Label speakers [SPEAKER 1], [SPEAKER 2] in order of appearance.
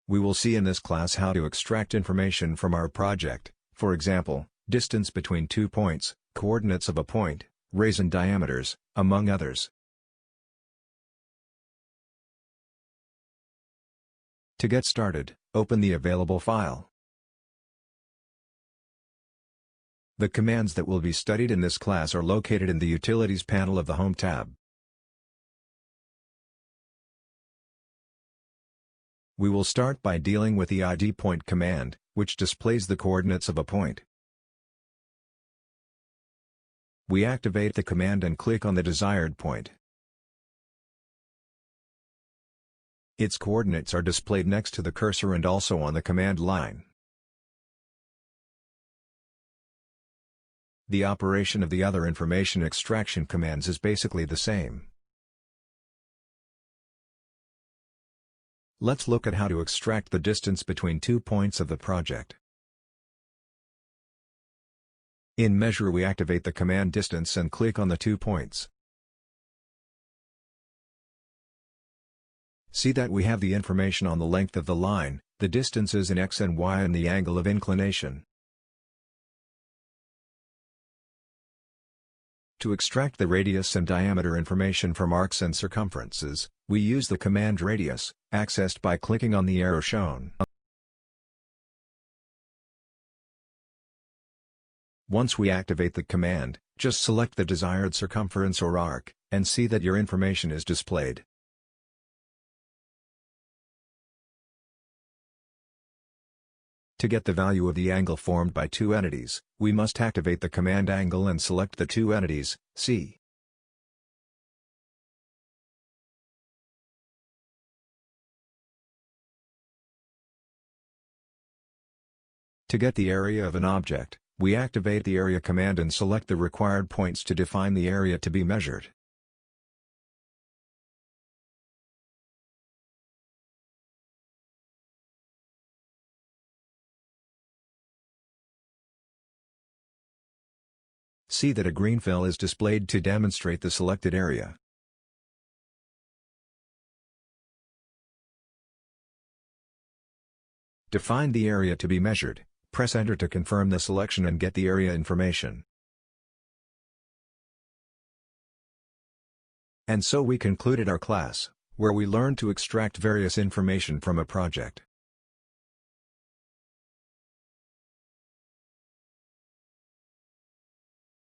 [SPEAKER 1] We will see in this class how to extract information from our project, for example, distance between 2 points, coordinates of a point, rays and diameters, among others. To get started, open the available file. The commands that will be studied in this class are located in the Utilities panel of the Home tab. We will start by dealing with the ID point command, which displays the coordinates of a point. We activate the command and click on the desired point. Its coordinates are displayed next to the cursor and also on the command line. The operation of the other information extraction commands is basically the same. Let's look at how to extract the distance between 2 points of the project. In Measure, we activate the command distance and click on the 2 points. See that we have the information on the length of the line, the distances in x and y and the angle of inclination. To extract the radius and diameter information from arcs and circumferences, we use the command radius, accessed by clicking on the arrow shown. Once we activate the command, just select the desired circumference or arc, and see that your information is displayed. To get the value of the angle formed by two entities, we must activate the command angle and select the two entities, C. To get the area of an object, we activate the area command and select the required points to define the area to be measured. See that a green fill is displayed to demonstrate the selected area. To find the area to be measured, press Enter to confirm the selection and get the area information. And so we concluded our class, where we learned to extract various information from a project.